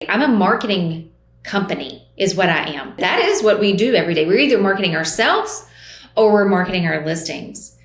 I'm a marketing company is what I am. That is what we do every day. We're either marketing ourselves or we're marketing our listings.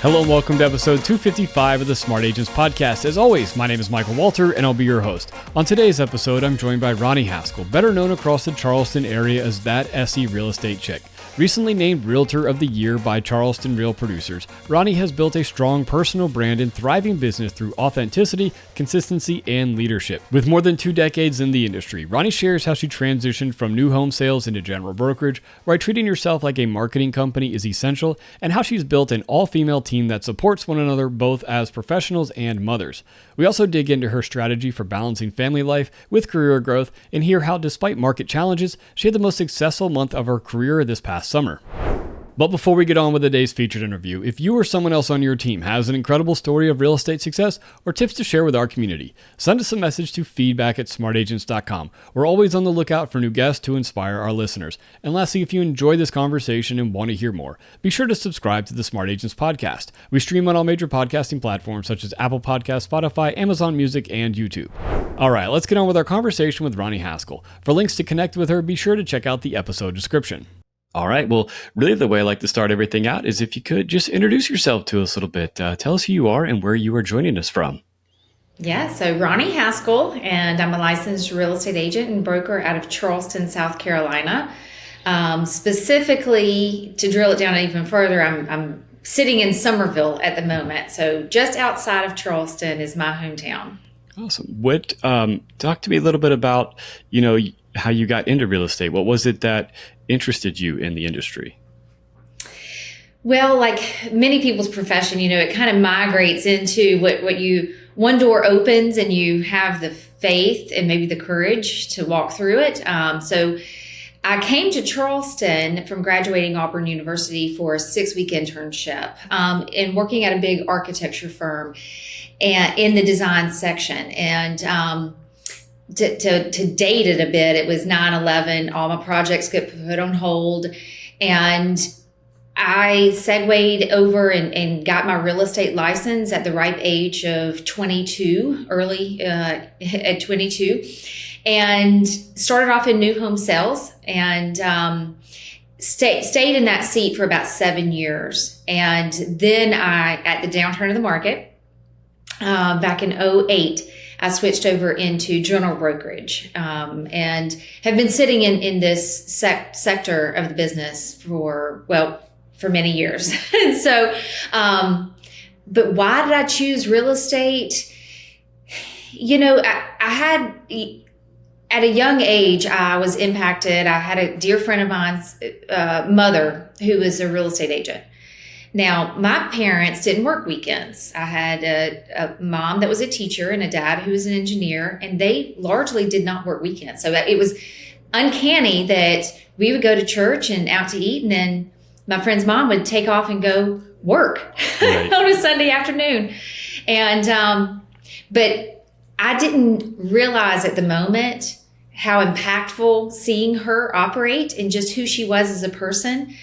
Hello and welcome to episode 255 of the Smart Agents Podcast. As always, my name is Michael Walter and I'll be your host. On today's episode, I'm joined by Roni Haskell, better known across the Charleston area as That SE Real Estate Chick. Recently named Realtor of the Year by Charleston Real Producers, Roni has built a strong personal brand and thriving business through authenticity, consistency, and leadership. With more than 2 decades in the industry, Roni shares how she transitioned from new home sales into general brokerage, why treating yourself like a marketing company is essential, and how she's built an all-female team that supports one another both as professionals and mothers. We also dig into her strategy for balancing family life with career growth and hear how, despite market challenges, she had the most successful month of her career this past summer. But before we get on with today's featured interview, if you or someone else on your team has an incredible story of real estate success or tips to share with our community, send us a message to feedback@smartagents.com. We're always on the lookout for new guests to inspire our listeners. And lastly, if you enjoy this conversation and want to hear more, be sure to subscribe to the Smart Agents Podcast. We stream on all major podcasting platforms such as Apple Podcasts, Spotify, Amazon Music, and YouTube. All right, let's get on with our conversation with Roni Haskell. For links to connect with her, be sure to check out the episode description. All right. Well, really the way I like to start everything out is if you could just introduce yourself to us a little bit. Tell us who you are and where you are joining us from. Yeah, so Roni Haskell, and I'm a licensed real estate agent and broker out of Charleston, South Carolina. Specifically, to drill it down even further, I'm sitting in Summerville at the moment. So just outside of Charleston is my hometown. Awesome. What, talk to me a little bit about, how you got into real estate. What was it that interested you in the industry? Well, like many people's profession, it kind of migrates into what you, one door opens and you have the faith and maybe the courage to walk through it. So I came to Charleston from graduating Auburn University for a 6-week internship and working at a big architecture firm and in the design section. And to date it a bit, it was 9/11. All my projects get put on hold. And I segued over and got my real estate license at the ripe age of 22, early at 22. And started off in new home sales and stayed in that seat for about 7 years. And then at the downturn of the market, back in 2008, I switched over into general brokerage and have been sitting in this sector of the business for many years. And so, but why did I choose real estate? I had, at a young age, I was impacted. I had a dear friend of mine's mother who was a real estate agent. Now, my parents didn't work weekends. I had a mom that was a teacher and a dad who was an engineer, and they largely did not work weekends. So it was uncanny that we would go to church and out to eat, and then my friend's mom would take off and go work right. on a Sunday afternoon. And but I didn't realize at the moment how impactful seeing her operate and just who she was as a person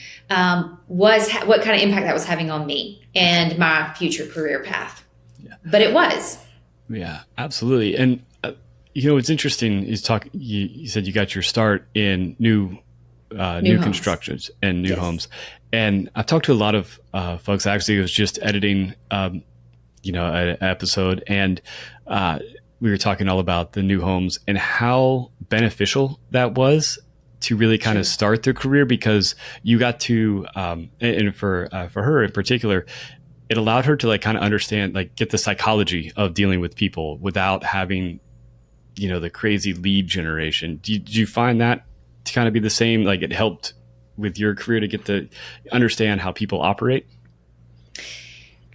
was what kind of impact that was having on me and my future career path. Yeah. But it was. Yeah, absolutely. And, what's interesting is you said you got your start in new constructions and new homes. And I've talked to a lot of folks. Actually, I was just editing, an episode, and we were talking all about the new homes and how beneficial that was to really kind of start their career, because you got to, and for her in particular, it allowed her to kind of understand, get the psychology of dealing with people without having, the crazy lead generation. Did you find that to kind of be the same? It helped with your career to get to understand how people operate?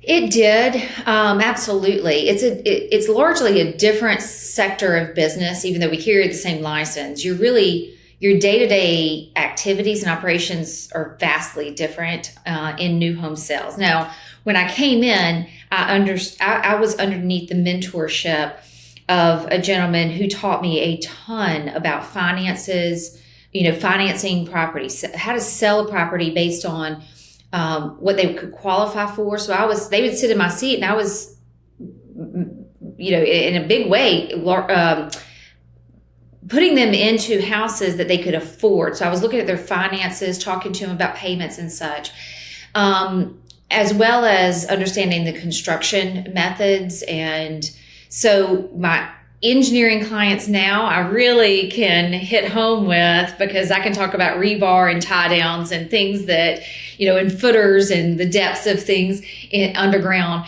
It did. Absolutely. It's largely a different sector of business, even though we carry the same license. Your day-to-day activities and operations are vastly different in new home sales. Now, when I came in, I was underneath the mentorship of a gentleman who taught me a ton about finances, financing properties, how to sell a property based on what they could qualify for. So they would sit in my seat, and I was, in a big way, putting them into houses that they could afford. So I was looking at their finances, talking to them about payments and such, as well as understanding the construction methods. And so my engineering clients now, I really can hit home with, because I can talk about rebar and tie downs and things that, in footers and the depths of things in underground,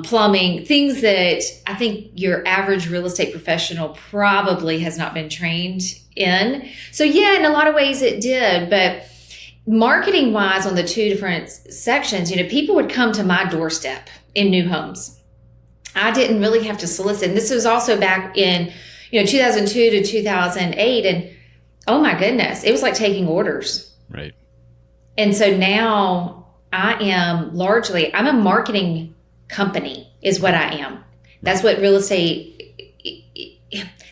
plumbing, things that I think your average real estate professional probably has not been trained in. So yeah, in a lot of ways it did, but marketing wise on the two different sections, people would come to my doorstep in new homes. I didn't really have to solicit. And this was also back in, 2002 to 2008. And oh my goodness, it was like taking orders. Right. And so now I'm a marketing company is what I am. That's what real estate,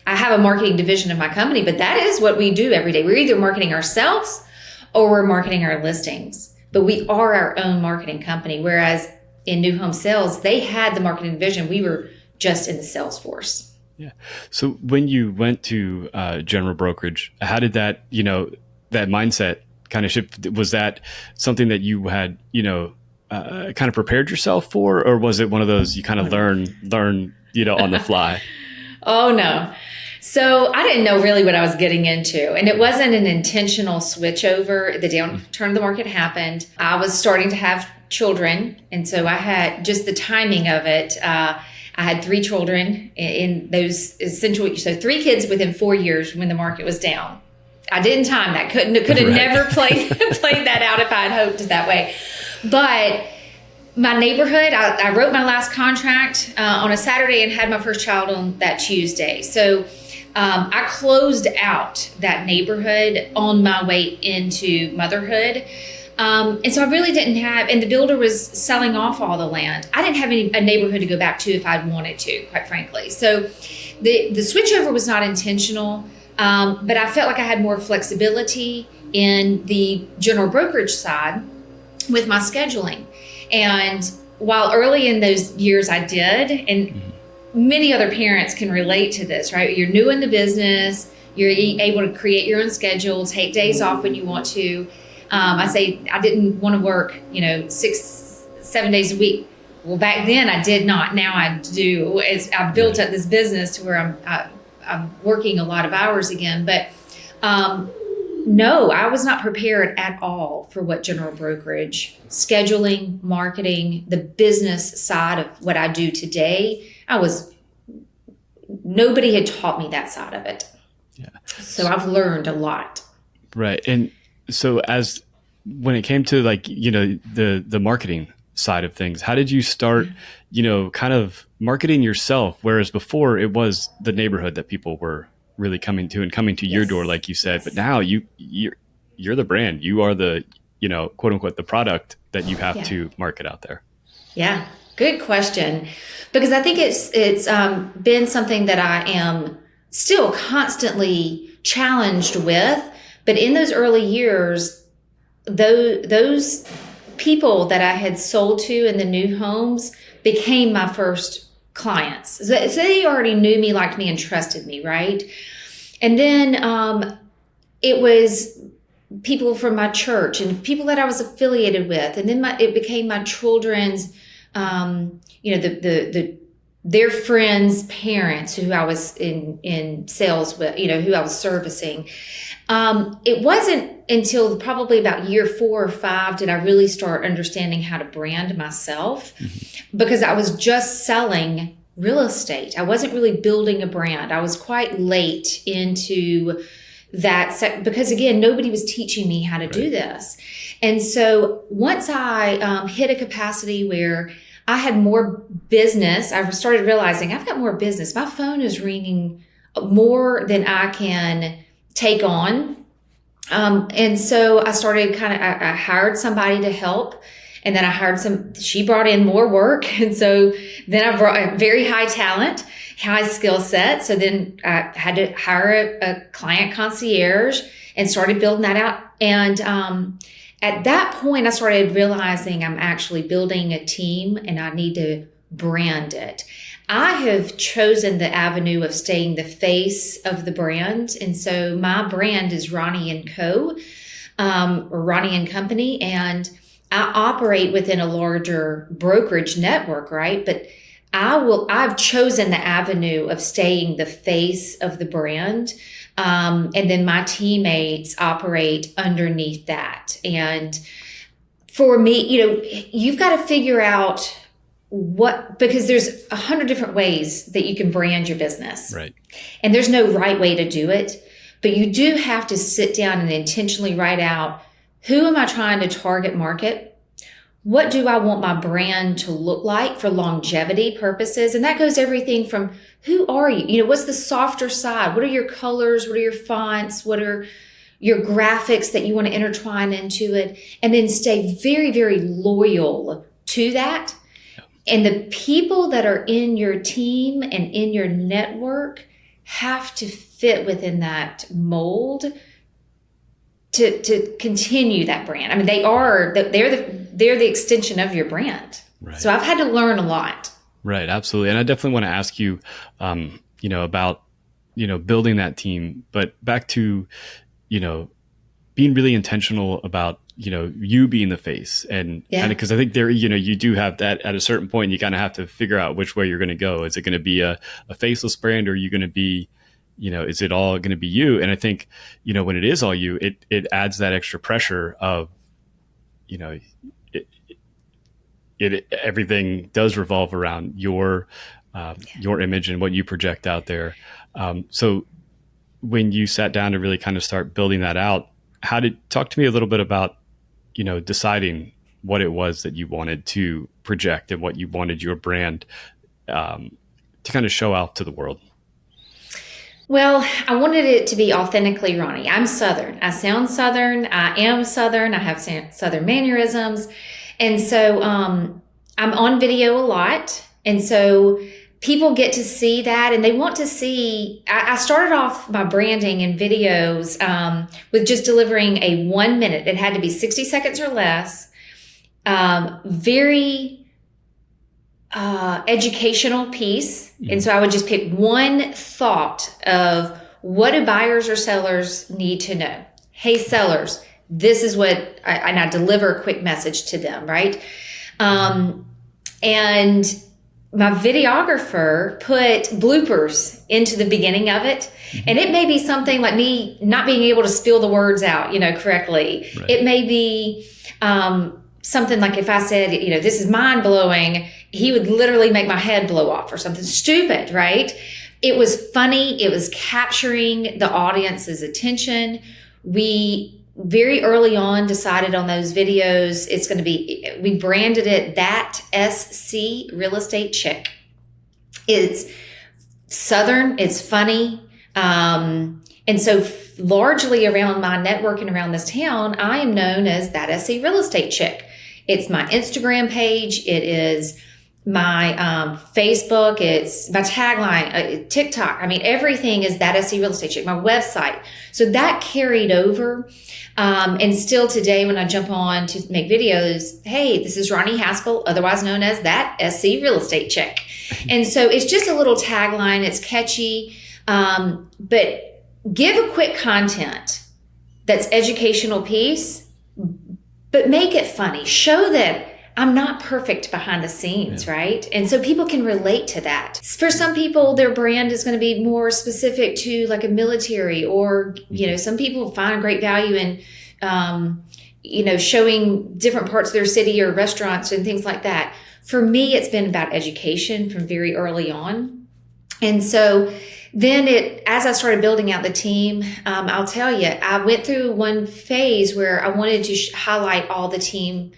I have a marketing division of my company, but that is what we do every day. We're either marketing ourselves or we're marketing our listings, but we are our own marketing company. Whereas in new home sales, they had the marketing division. We were just in the sales force. Yeah. So when you went to general brokerage, how did that, that mindset kind of shift? Was that something that you had, kind of prepared yourself for, or was it one of those you kind of learn, on the fly? Oh, no. So I didn't know really what I was getting into, and it wasn't an intentional switch over. The downturn of the market happened. I was starting to have children, and so I had just the timing of it. I had 3 children in those essential, so 3 kids within 4 years when the market was down. I didn't time that. Could have Right. never played that out if I had hoped that way. But my neighborhood, I wrote my last contract on a Saturday and had my first child on that Tuesday. So I closed out that neighborhood on my way into motherhood. And so I really didn't have, and the builder was selling off all the land. I didn't have a neighborhood to go back to if I'd wanted to, quite frankly. So the switchover was not intentional, but I felt like I had more flexibility in the general brokerage side with my scheduling. And while early in those years I did, and many other parents can relate to this, right? You're new in the business, you're able to create your own schedule, take days off when you want to. I say I didn't want to work, 6-7 days a week. Well, back then I did not. Now I do. I've built up this business to where I'm working a lot of hours again. But no, I was not prepared at all for what general brokerage, scheduling, marketing, the business side of what I do today. Nobody had taught me that side of it. Yeah. So I've learned a lot. Right. And so when it came to the marketing side of things, how did you start, kind of marketing yourself? Whereas before it was the neighborhood that people were really coming to your door, like you said, but now you're the brand, you are the, quote unquote, the product that you have to market out there. Yeah. Good question. Because I think it's been something that I am still constantly challenged with. But in those early years, those people that I had sold to in the new homes became my first clients. So they already knew me, liked me, and trusted me, right? And then it was people from my church and people that I was affiliated with. And then it became my children's, their friends' parents who I was in sales with, who I was servicing. It wasn't until probably about year 4 or 5 did I really start understanding how to brand myself, because I was just selling real estate. I wasn't really building a brand. I was quite late into that because again, nobody was teaching me how to do this. And so once I hit a capacity where I had more business, I started realizing I've got more business. My phone is ringing more than I can take on. And so I started I hired somebody to help, and then I hired she brought in more work. And so then I brought a very high talent, high skill set. So then I had to hire a client concierge and started building that out. And At that point, I started realizing I'm actually building a team and I need to brand it. I have chosen the avenue of staying the face of the brand. And so my brand is Roni and Co. Or Roni and Company. And I operate within a larger brokerage network, right? But I've chosen the avenue of staying the face of the brand. And then my teammates operate underneath that. And for me, you've got to figure out because there's 100 different ways that you can brand your business. Right. And there's no right way to do it, but you do have to sit down and intentionally write out, who am I trying to target market? What do I want my brand to look like for longevity purposes? And that goes everything from who are you? What's the softer side? What are your colors? What are your fonts? What are your graphics that you want to intertwine into it? And then stay very, very loyal to that. And the people that are in your team and in your network have to fit within that mold to continue that brand. I mean, they're the extension of your brand. Right. So I've had to learn a lot. Right. Absolutely. And I definitely want to ask you, about, building that team, but back to, being really intentional about, you being the face and because I think there, you do have that at a certain point, you kind of have to figure out which way you're going to go. Is it going to be a faceless brand, or are you going to be, is it all going to be you? And I think, when it is all you, it adds that extra pressure of, everything does revolve around your image and what you project out there. So when you sat down to really kind of start building that out, talk to me a little bit about, deciding what it was that you wanted to project and what you wanted your brand to kind of show out to the world. Well, I wanted it to be authentically Roni. I'm Southern. I sound Southern. I am Southern. I have Southern mannerisms. And so I'm on video a lot. And so people get to see that, and they want to see. I started off my branding and videos with just delivering a 1 minute. It had to be 60 seconds or less. Very educational piece. And so I would just pick one thought of, what do buyers or sellers need to know? Hey, sellers, this is what, and I deliver a quick message to them, right? And my videographer put bloopers into the beginning of it. And it may be something like me not being able to spill the words out, correctly. Right. It may be something like if I said, this is mind blowing, he would literally make my head blow off or something stupid, right? It was funny. It was capturing the audience's attention. We very early on decided on those videos, it's going to be, we branded it That SC Real Estate Chick. It's Southern, it's funny. And so largely around my network and around this town, I am known as That SC Real Estate Chick. It's my Instagram page. It is my Facebook. It's my tagline, TikTok. I mean, everything is That SC Real Estate Chick, my website. So that carried over. And still today, when I jump on to make videos, hey, this is Roni Haskell, otherwise known as That SC Real Estate Chick. And so it's just a little tagline. It's catchy, but give a quick content that's educational piece, but make it funny. Show that I'm not perfect behind the scenes, right? And so people can relate to that. For some people, their brand is going to be more specific to like a military, or, some people find great value in, showing different parts of their city or restaurants and things like that. For me, it's been about education from very early on. And so then as I started building out the team, I'll tell you, I went through one phase where I wanted to highlight all the team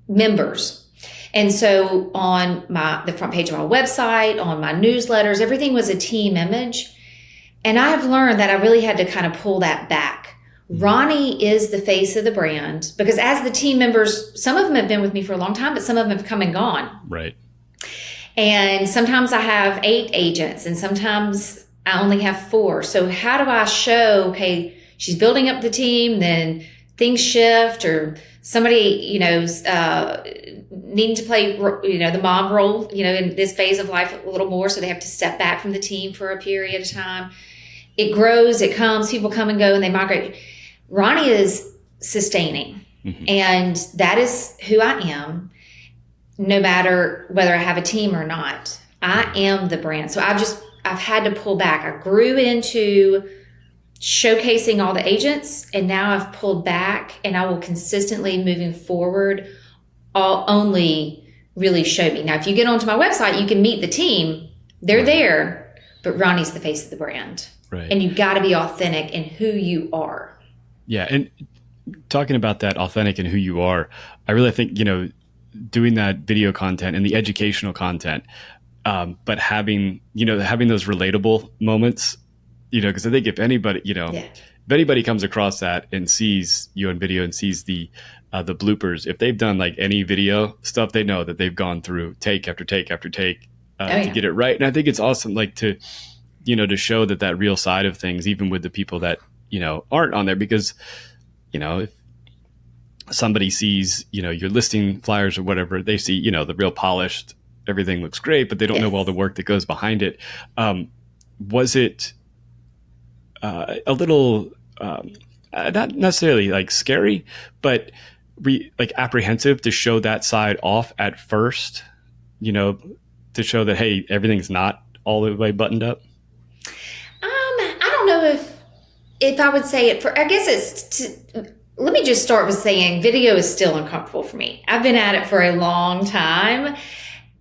members. And so on the front page of my website, on my newsletters, everything was a team image. And I've learned that I really had to kind of pull that back. Roni is the face of the brand, because as the team members, some of them have been with me for a long time, but some of them have come and gone. Right. And sometimes I have 8 agents and sometimes I only have 4. So how do I show, okay, she's building up the team, then things shift or somebody, needing to play, the mom role, in this phase of life a little more. So they have to step back from the team for a period of time. It grows, it comes, people come and go and they migrate. Roni is sustaining. Mm-hmm. And that is who I am, no matter whether I have a team or not. I am the brand. So I've had to pull back. I grew into showcasing all the agents, and now I've pulled back, and I will consistently moving forward only really show me. Now, if you get onto my website, you can meet the team. They're there, but Roni's the face of the brand. Right. And you've got to be authentic in who you are. Yeah. And talking about that authentic and who you are, I really think, doing that video content and the educational content, but having those relatable moments, because I think if anybody, if anybody comes across that and sees you on video and sees the bloopers, if they've done like any video stuff, they know that they've gone through take after take after take to get it right. And I think it's awesome, like to show that real side of things, even with the people that, aren't on there, because, if somebody sees, your listing flyers or whatever, they see, the real polished, everything looks great, but they don't know all the work that goes behind it. Was it a little, not necessarily like scary, but like apprehensive to show that side off at first, to show that, hey, everything's not all the way buttoned up? I don't know if I would say it I guess let me just start with saying video is still uncomfortable for me. I've been at it for a long time,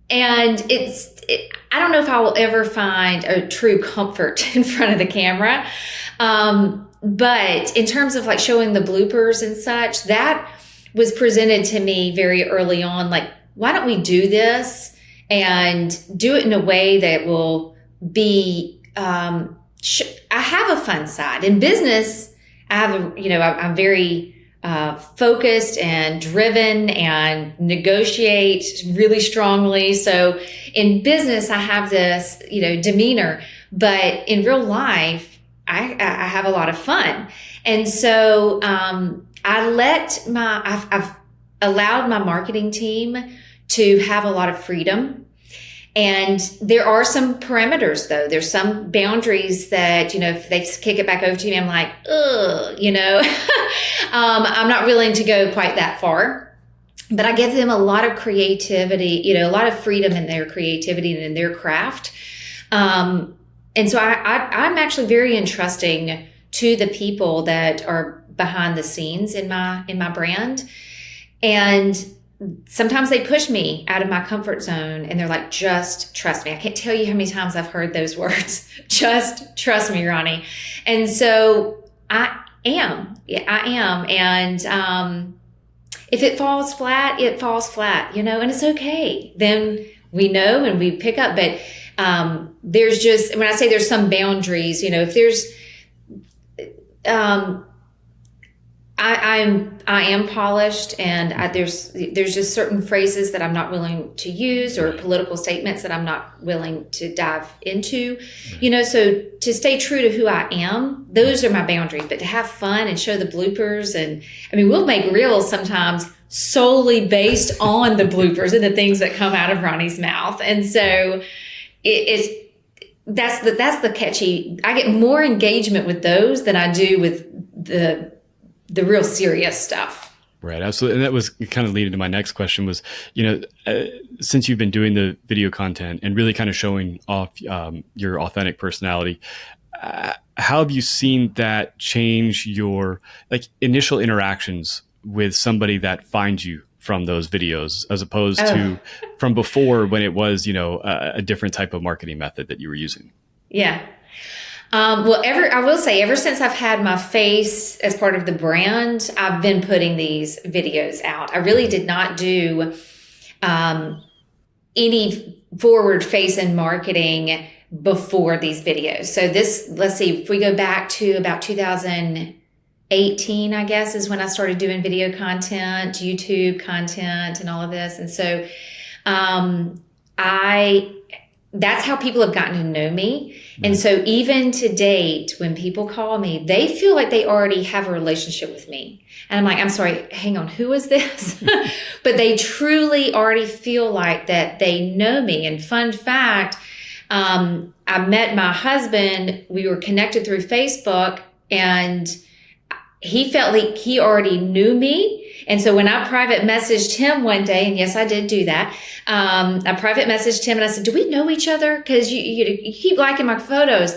and I don't know if I will ever find a true comfort in front of the camera. But in terms of like showing the bloopers and such, that was presented to me very early on. Like, why don't we do this and do it in a way that will be, I have a fun side. In business, I'm very focused and driven and negotiate really strongly. So in business, I have this, demeanor, but in real life, I have a lot of fun. And so I've allowed my marketing team to have a lot of freedom. And there are some parameters, though. There's some boundaries that, if they kick it back over to me, I'm like, ugh, I'm not willing to go quite that far. But I give them a lot of creativity, a lot of freedom in their creativity and in their craft. And so I'm actually very entrusting to the people that are behind the scenes in my brand. And sometimes they push me out of my comfort zone and they're like, just trust me. I can't tell you how many times I've heard those words. Just trust me, Roni. And so I am. And if it falls flat, it falls flat, and it's okay. Then we know and we pick up. But there's just, when I say there's some boundaries, if there's, I am polished, and there's just certain phrases that I'm not willing to use, or political statements that I'm not willing to dive into, so to stay true to who I am, those are my boundaries. But to have fun and show the bloopers, and we'll make reels sometimes solely based on the bloopers and the things that come out of Roni's mouth. And so that's the catchy. I get more engagement with those than I do with the real serious stuff. Right. Absolutely. And that was kind of leading to my next question was, since you've been doing the video content and really kind of showing off your authentic personality, how have you seen that change your initial interactions with somebody that finds you from those videos, as opposed to from before, when it was, a different type of marketing method that you were using? Yeah. I will say, ever since I've had my face as part of the brand, I've been putting these videos out. I really did not do any forward facing marketing before these videos. So let's see, if we go back to about 2018, I guess, is when I started doing video content, YouTube content, and all of this. And so I that's how people have gotten to know me. And so even to date, when people call me, they feel like they already have a relationship with me. And I'm like, I'm sorry, hang on, who is this? But they truly already feel like that they know me. And fun fact, I met my husband, we were connected through Facebook, and he felt like he already knew me. And so when I private messaged him one day, and yes, I did do that. I private messaged him and I said, do we know each other? Because you keep liking my photos.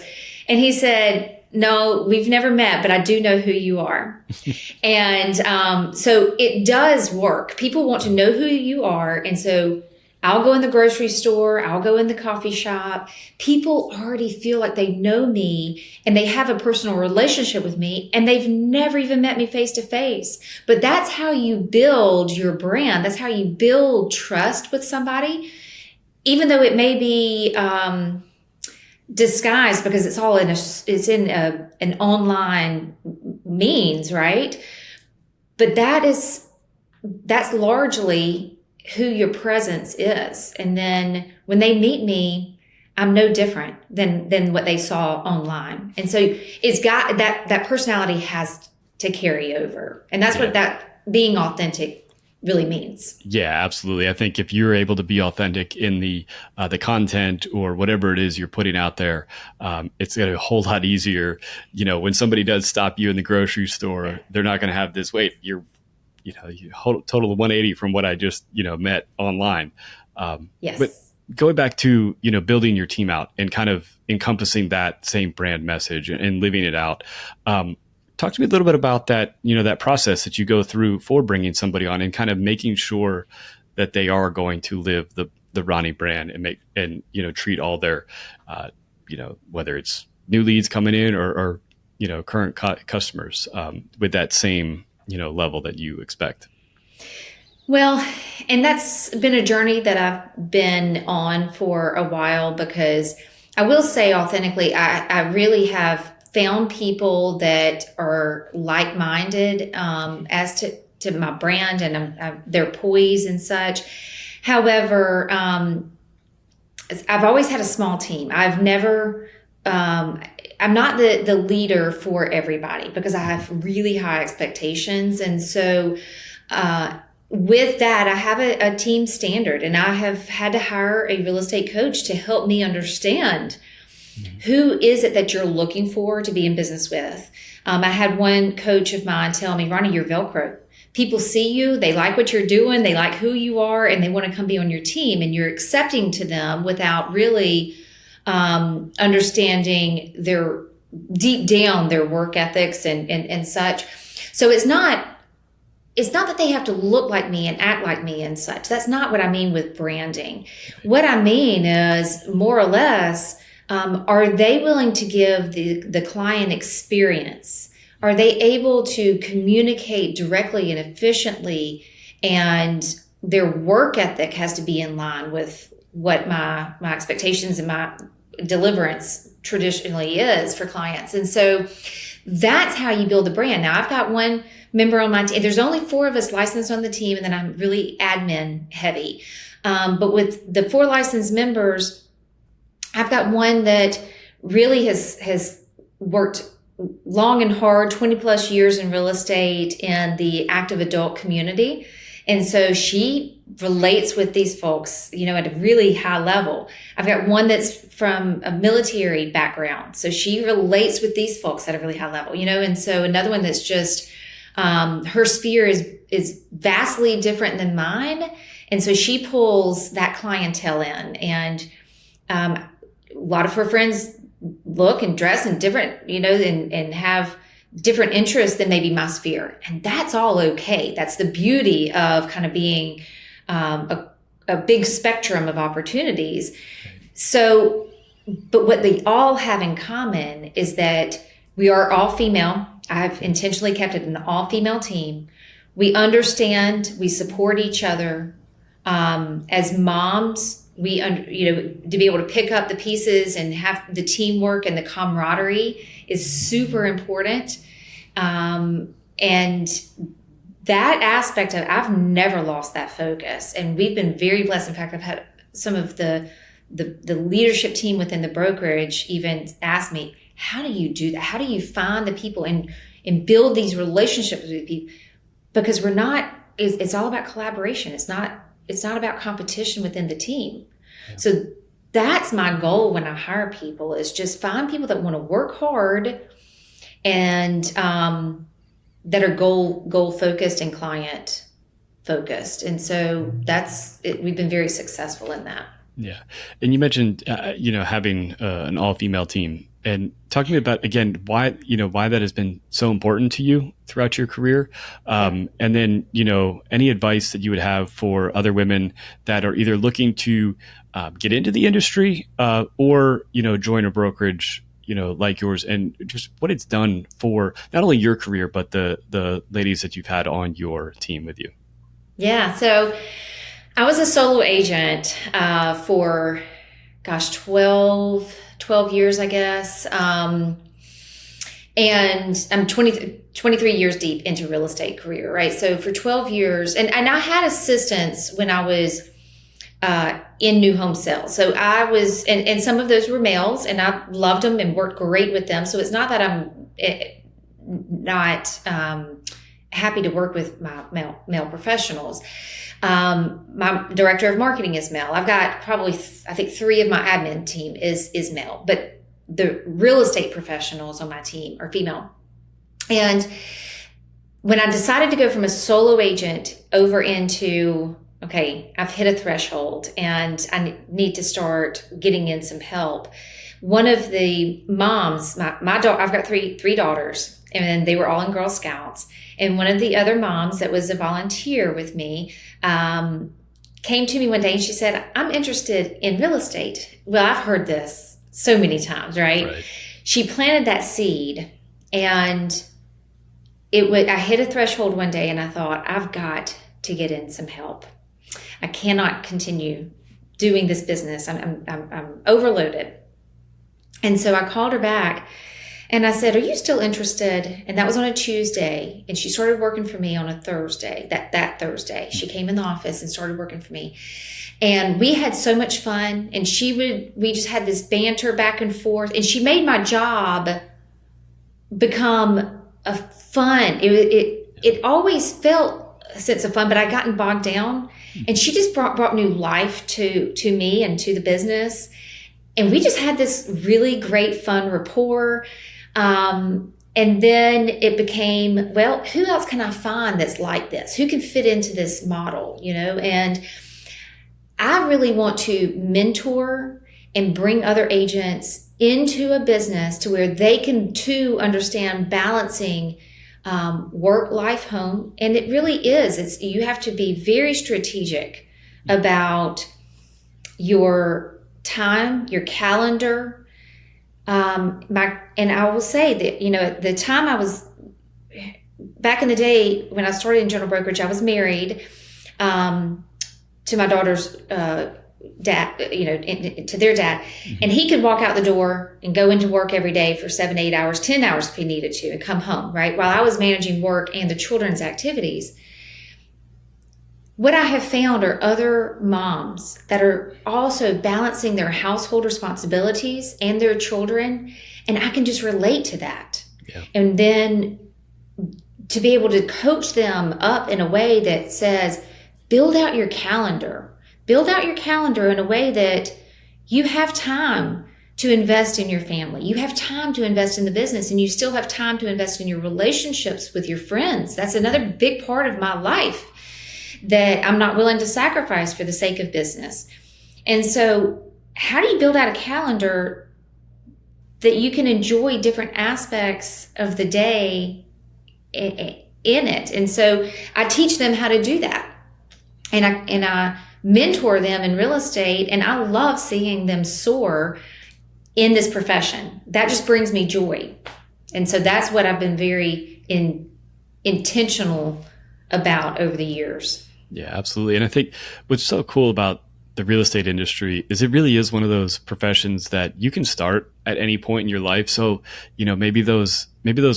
And he said, no, we've never met, but I do know who you are. And so it does work. People want to know who you are. And so I'll go in the grocery store, I'll go in the coffee shop. People already feel like they know me and they have a personal relationship with me, and they've never even met me face to face. But that's how you build your brand. That's how you build trust with somebody, even though it may be disguised because it's all in an online means, right? But that's largely who your presence is. And then when they meet me, I'm no different than what they saw online. And so it's got that personality has to carry over. And that's what that being authentic really means. Yeah, absolutely. I think if you're able to be authentic in the content or whatever it is you're putting out there, it's going to be a whole lot easier. When somebody does stop you in the grocery store, they're not going to have this, wait, you total 180 from what I just, met online. Yes. But going back to, building your team out and kind of encompassing that same brand message and living it out. Talk to me a little bit about that, that process that you go through for bringing somebody on and kind of making sure that they are going to live the Roni brand and treat all their, whether it's new leads coming in or current customers with that same, level that you expect. Well, and that's been a journey that I've been on for a while, because I will say authentically, I really have found people that are like-minded as to my brand and their poise and such. However, I've always had a small team. I've never, I'm not the leader for everybody because I have really high expectations. And so with that, I have a team standard, and I have had to hire a real estate coach to help me understand who is it that you're looking for to be in business with. I had one coach of mine tell me, Roni, you're Velcro. People see you, they like what you're doing, they like who you are, and they want to come be on your team, and you're accepting to them without really understanding their deep down their work ethics and such. So it's not that they have to look like me and act like me and such. That's not what I mean with branding. What I mean is, more or less, are they willing to give the client experience? Are they able to communicate directly and efficiently? And their work ethic has to be in line with what my expectations and my deliverance traditionally is for clients. And so that's how you build a brand. Now, I've got one member on my team. There's only 4 of us licensed on the team, and then I'm really admin heavy. But with the 4 licensed members, I've got one that really has worked long and hard, 20 plus years in real estate in the active adult community. And so she relates with these folks, at a really high level. I've got one that's from a military background. So she relates with these folks at a really high level, and so another one that's just, her sphere is vastly different than mine. And so she pulls that clientele in, and a lot of her friends look and dress and different, and have different interests than maybe my sphere. And that's all okay. That's the beauty of kind of being a big spectrum of opportunities. So, but what they all have in common is that we are all female. I've intentionally kept it an all-female team. We understand, we support each other. As moms, we, to be able to pick up the pieces and have the teamwork and the camaraderie is super important. And that aspect of, I've never lost that focus. And we've been very blessed. In fact, I've had some of the the leadership team within the brokerage even asked me, how do you do that? How do you find the people and build these relationships with people? Because it's all about collaboration. It's not about competition within the team. Yeah. So that's my goal when I hire people, is just find people that want to work hard and that are goal focused and client focused. And so that's it. We've been very successful in that. Yeah. And you mentioned, having an all-female team, and talk to me about, again, why that has been so important to you throughout your career. And then, any advice that you would have for other women that are either looking to get into the industry or, join a brokerage, like yours, and just what it's done for not only your career, but the ladies that you've had on your team with you. Yeah. So I was a solo agent for, 12 years, I guess. And I'm 23 years deep into real estate career, right? So for 12 years, and I had assistants when I was in new home sales. So I was, and some of those were males, and I loved them and worked great with them. So it's not that I'm not happy to work with my male professionals. My director of marketing is male. I've got probably, I think 3 of my admin team is male, but the real estate professionals on my team are female. And when I decided to go from a solo agent over into, okay, I've hit a threshold and I need to start getting in some help. One of the moms, my daughter, I've got three daughters, and they were all in Girl Scouts. And one of the other moms that was a volunteer with me came to me one day and she said, I'm interested in real estate. Well, I've heard this so many times, right? She planted that seed, and I hit a threshold one day and I thought, I've got to get in some help. I cannot continue doing this business. I'm overloaded. And so I called her back and I said, are you still interested? And that was on a Tuesday. And she started working for me on a Thursday, that Thursday. She came in the office and started working for me. And we had so much fun. And we just had this banter back and forth. And she made my job become a fun. It always felt a sense of fun, but I gotten bogged down. And she just brought new life to me and to the business. And we just had this really great, fun rapport. And then it became, well, who else can I find that's like this? Who can fit into this model, And I really want to mentor and bring other agents into a business to where they can too understand balancing work, life, home. And it really is. You have to be very strategic about your time, your calendar. And I will say that, the time I was back in the day when I started in general brokerage, I was married to my daughter's dad, to their dad. Mm-hmm. And he could walk out the door and go into work every day for 7, 8 hours, 10 hours if he needed to, and come home, right? While I was managing work and the children's activities. What I have found are other moms that are also balancing their household responsibilities and their children, and I can just relate to that. Yeah. And then to be able to coach them up in a way that says, build out your calendar in a way that you have time to invest in your family. You have time to invest in the business, and you still have time to invest in your relationships with your friends. That's another big part of my life that I'm not willing to sacrifice for the sake of business. And so how do you build out a calendar that you can enjoy different aspects of the day in it? And so I teach them how to do that. And I mentor them in real estate, and I love seeing them soar in this profession. That just brings me joy. And so that's what I've been very intentional about over the years. Yeah, absolutely. And I think what's so cool about the real estate industry is it really is one of those professions that you can start at any point in your life. So, maybe those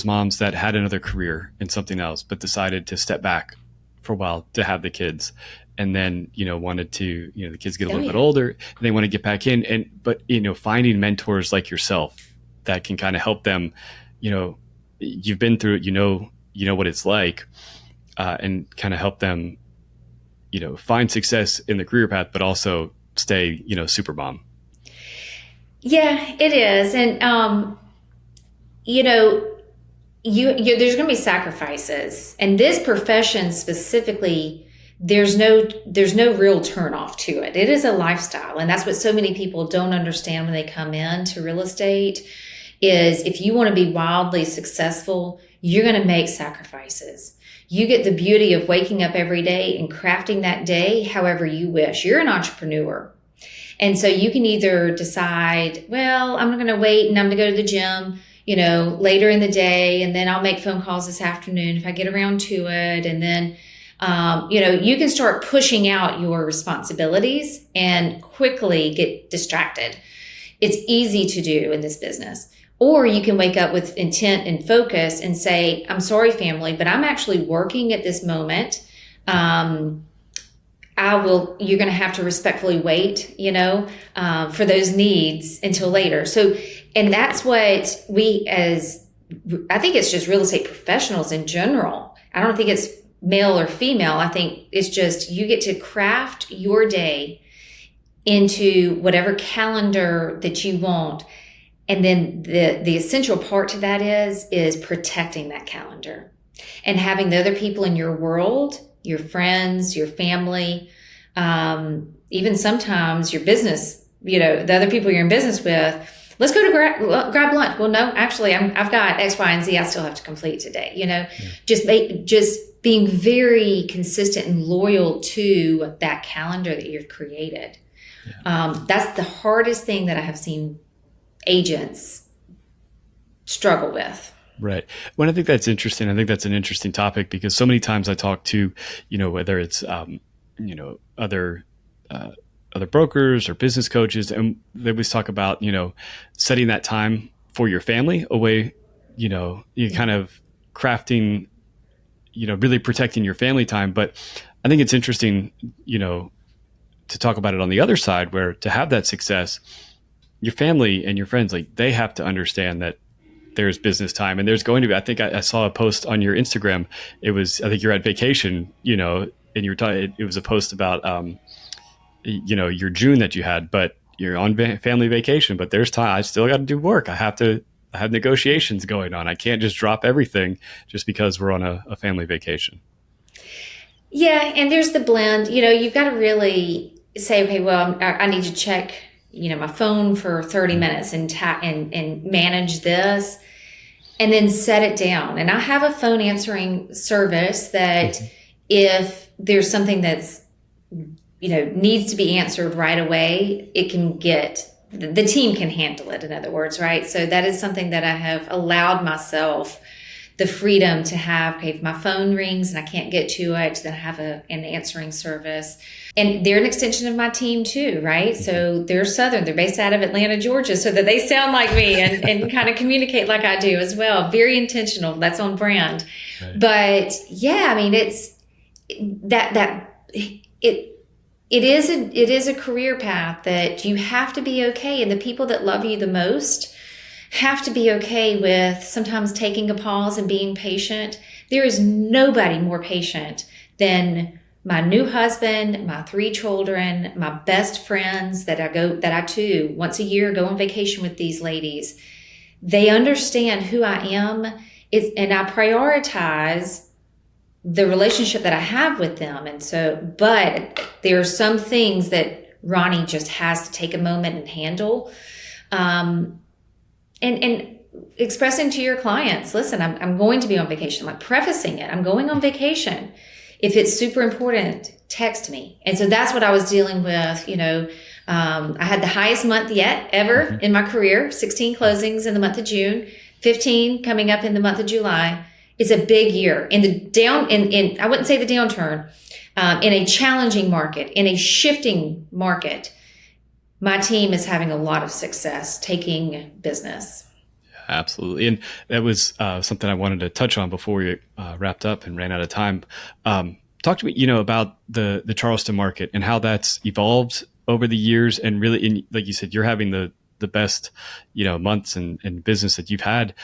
moms that had another career in something else, but decided to step back for a while to have the kids. and then, wanted to, the kids get a Oh, little bit yeah. older and they want to get back in. But, finding mentors like yourself that can kind of help them, you've been through it, what it's like, and kind of help them, find success in the career path, but also stay, super mom. Yeah, it is. And, you know, there's going to be sacrifices, and this profession specifically, there's no real turnoff to it. It is a lifestyle, and that's what so many people don't understand when they come into real estate. Is if you want to be wildly successful, you're going to make sacrifices. You get the beauty of waking up every day and crafting that day however you wish. You're an entrepreneur. And so you can either decide, well, I'm going to wait and I'm going to go to the gym, later in the day, and then I'll make phone calls this afternoon if I get around to it. And then, you can start pushing out your responsibilities and quickly get distracted. It's easy to do in this business. Or you can wake up with intent and focus and say, I'm sorry, family, but I'm actually working at this moment. You're going to have to respectfully wait, for those needs until later. So, and that's what I think it's just real estate professionals in general. I don't think it's male or female. I think it's just, you get to craft your day into whatever calendar that you want. And then the essential part to that is protecting that calendar and having the other people in your world, your friends, your family, even sometimes your business, the other people you're in business with, let's go to grab lunch. Well, no, actually I've got X, Y, and Z I still have to complete today, just being very consistent and loyal to that calendar that you've created. Yeah. That's the hardest thing that I have seen agents struggle with. Right. Well, I think that's interesting. I think that's an interesting topic because so many times I talk to, whether it's, other brokers or business coaches, and they always talk about, setting that time for your family away, you kind of crafting, really protecting your family time. But I think it's interesting, to talk about it on the other side, where to have that success, your family and your friends, like, they have to understand that there's business time and there's going to be, I think I saw a post on your Instagram. It was, I think you're at vacation, and you're talking, it was a post about, your June that you had, but you're on family vacation, but there's time. I still got to do work. I have negotiations going on. I can't just drop everything just because we're on a family vacation. Yeah. And there's the blend, you've got to really say, okay, well, I need to check, my phone for 30 minutes and manage this, and then set it down. And I have a phone answering service that if there's something that's, needs to be answered right away, the team can handle it, in other words, right? So that is something that I have allowed myself the freedom to have. Okay, if my phone rings and I can't get to it, then I have an answering service. And they're an extension of my team too, right? So they're Southern. They're based out of Atlanta, Georgia, so that they sound like me and kind of communicate like I do as well. Very intentional. That's on brand. Right. But yeah, I mean, it is a career path that you have to be okay. And the people that love you the most have to be okay with sometimes taking a pause and being patient. There is nobody more patient than my new husband, my 3 children, my best friends that I too once a year go on vacation with these ladies. They understand who I am, and I prioritize the relationship that I have with them. And so, but there are some things that Roni just has to take a moment and handle. And expressing to your clients, listen, I'm going to be on vacation, like prefacing it. I'm going on vacation. If it's super important, text me. And so that's what I was dealing with. I had the highest month yet ever in my career, 16 closings in the month of June, 15 coming up in the month of July. It's a big year in I wouldn't say the downturn, in a challenging market, in a shifting market. My team is having a lot of success taking business. Absolutely. And that was something I wanted to touch on before we wrapped up and ran out of time. talk to me, about the Charleston market and how that's evolved over the years. And really, like you said, you're having the best, months and business that you've had.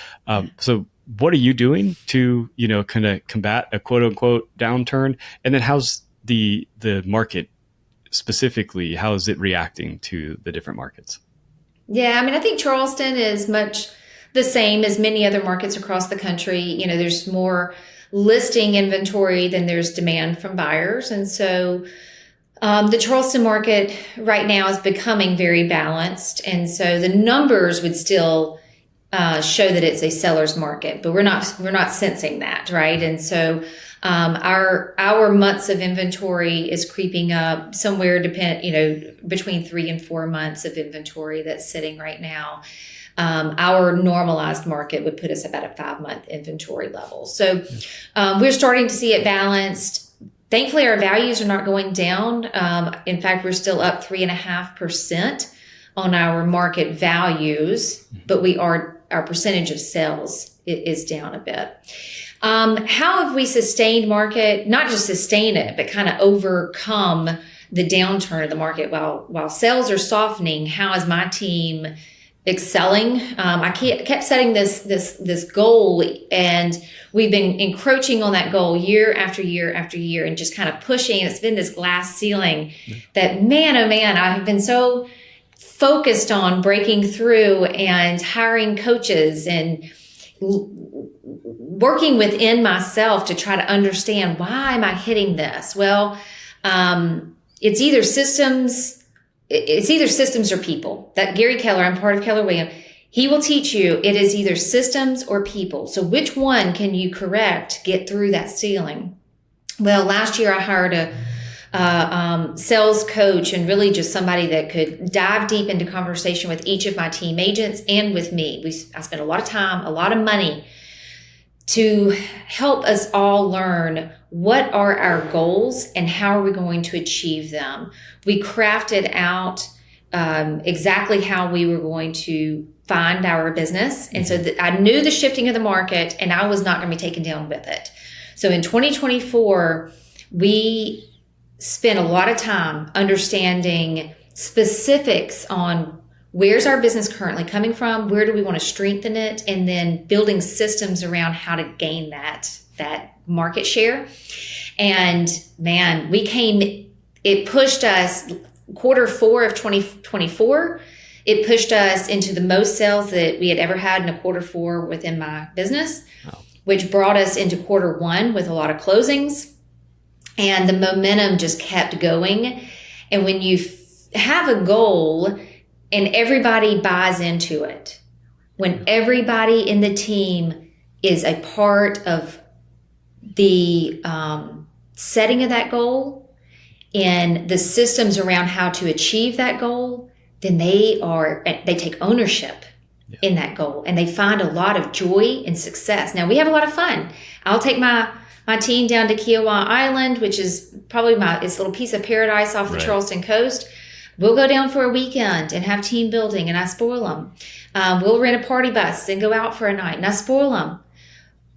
So what are you doing to, kind of combat a quote unquote downturn? And then how's the market specifically, how is it reacting to the different markets? Yeah, I mean, I think Charleston is much the same as many other markets across the country. There's more listing inventory than there's demand from buyers. And so the Charleston market right now is becoming very balanced. And so the numbers would still show that it's a seller's market, but we're not sensing that, right? And so our months of inventory is creeping up somewhere between 3 and 4 months of inventory that's sitting right now. Our normalized market would put us about a 5-month inventory level. So we're starting to see it balanced. Thankfully, our values are not going down. In fact, we're still up 3.5% on our market values, but our percentage of sales is down a bit. How have we sustained market? Not just sustain it, but kind of overcome the downturn of the market while sales are softening. How is my team excelling? I kept setting this goal, and we've been encroaching on that goal year after year after year, and just kind of pushing. It's been this glass ceiling that, man, oh man, I have been so focused on breaking through and hiring coaches and working within myself to try to understand, why am I hitting this? Well, it's either systems or people. That Gary Keller, I'm part of Keller Williams, he will teach you it is either systems or people. So which one can you correct, get through that ceiling? Well, last year I hired a sales coach, and really just somebody that could dive deep into conversation with each of my team agents and with me. I spent a lot of time, a lot of money to help us all learn what are our goals and how are we going to achieve them. We crafted out exactly how we were going to find our business. And so I knew the shifting of the market, and I was not going to be taken down with it. So in 2024, we spent a lot of time understanding specifics on where's our business currently coming from, where do we want to strengthen it, and then building systems around how to gain that market share. And man, it pushed us Q4 of 2024. It pushed us into the most sales that we had ever had in a Q4 within my business, which brought us into Q1 with a lot of closings. And the momentum just kept going. And when you have a goal and everybody buys into it, when everybody in the team is a part of the setting of that goal and the systems around how to achieve that goal, then they take ownership in that goal, and they find a lot of joy and success. Now, we have a lot of fun. I'll take my team down to Kiowa Island, which is probably it's a little piece of paradise off the Charleston coast. We'll go down for a weekend and have team building, and I spoil them. We'll rent a party bus and go out for a night, and I spoil them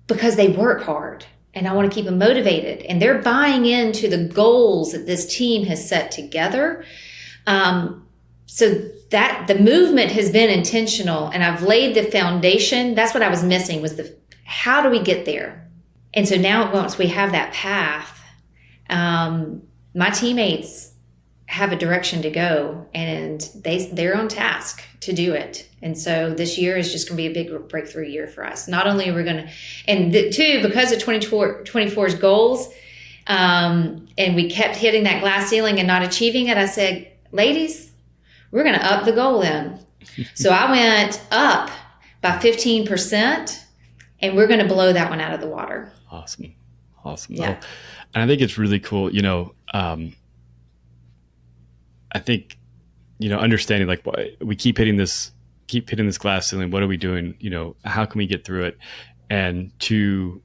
because they work hard, and I want to keep them motivated, and they're buying into the goals that this team has set together. So that the movement has been intentional, and I've laid the foundation. That's what I was missing, was how do we get there? And so now, once we have that path, my teammates have a direction to go, and they're on task to do it. And so this year is just going to be a big breakthrough year for us. Not only are we going to, and two, because of 24's goals, and we kept hitting that glass ceiling and not achieving it, I said, ladies, we're going to up the goal then. So I went up by 15%, and we're going to blow that one out of the water. Awesome. Yeah. Well, and I think it's really cool, I think, understanding like we keep hitting this glass ceiling. What are we doing? How can we get through it? And to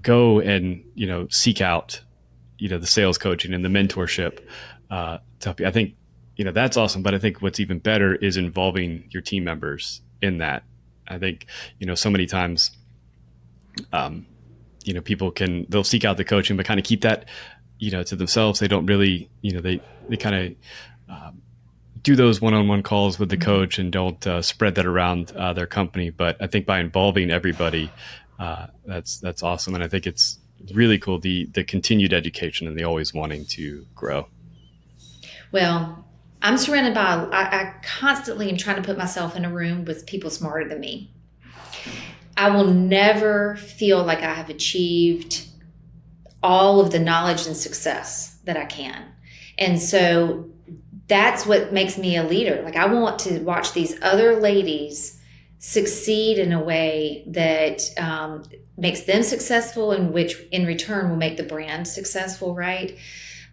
go and, seek out, the sales coaching and the mentorship to help you. I think, that's awesome. But I think what's even better is involving your team members in that. I think, so many times, people they'll seek out the coaching, but kind of keep that, to themselves. They don't really, they kind of do those one-on-one calls with the coach and don't spread that around their company. But I think by involving everybody, that's awesome. And I think it's really cool, the continued education and the always wanting to grow. Well, I'm surrounded by, I constantly am trying to put myself in a room with people smarter than me. I will never feel like I have achieved all of the knowledge and success that I can. And so that's what makes me a leader. Like, I want to watch these other ladies succeed in a way that makes them successful, and which in return will make the brand successful, right?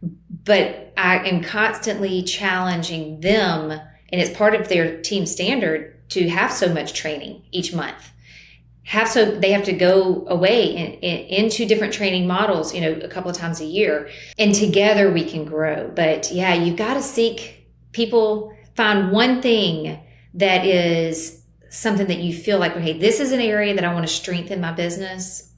But I am constantly challenging them, and it's part of their team standard to have so much training each month. They have to go away into different training models, a couple of times a year, and together we can grow. But yeah, you've got to seek people, find one thing that is something that you feel like, okay, this is an area that I want to strengthen my business.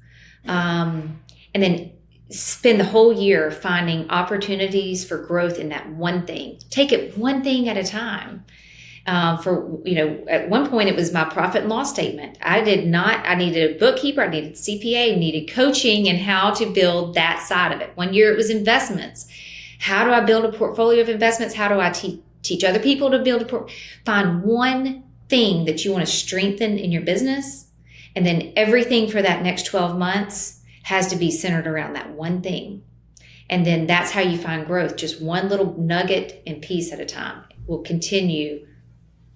And then spend the whole year finding opportunities for growth in that one thing. Take it one thing at a time. At one point it was my profit and loss statement. I needed a bookkeeper, I needed CPA, needed coaching and how to build that side of it. One year it was investments. How do I build a portfolio of investments? How do I teach other people to build find one thing that you want to strengthen in your business. And then everything for that next 12 months has to be centered around that one thing. And then that's how you find growth. Just one little nugget and piece at a time will continue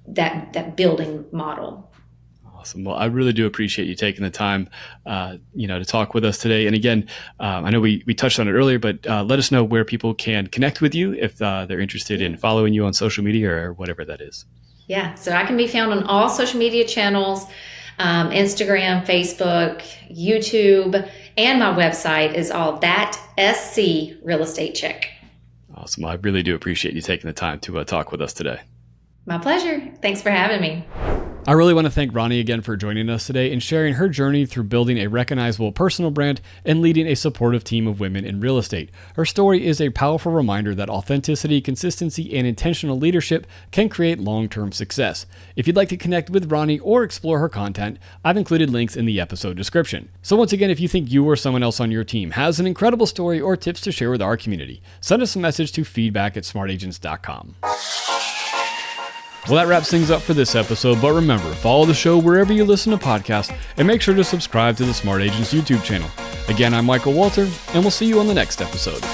that building model. Awesome. Well, I really do appreciate you taking the time, to talk with us today. And again, I know we touched on it earlier, but let us know where people can connect with you if they're interested in following you on social media or whatever that is. Yeah. So I can be found on all social media channels, Instagram, Facebook, YouTube, and my website is all that SC Real Estate Chick. Awesome. I really do appreciate you taking the time to talk with us today. My pleasure. Thanks for having me. I really want to thank Roni again for joining us today and sharing her journey through building a recognizable personal brand and leading a supportive team of women in real estate. Her story is a powerful reminder that authenticity, consistency, and intentional leadership can create long-term success. If you'd like to connect with Roni or explore her content, I've included links in the episode description. So once again, if you think you or someone else on your team has an incredible story or tips to share with our community, send us a message to feedback@smartagents.com. Well, that wraps things up for this episode, but remember, follow the show wherever you listen to podcasts and make sure to subscribe to the Smart Agents YouTube channel. Again, I'm Michael Walter, and we'll see you on the next episode.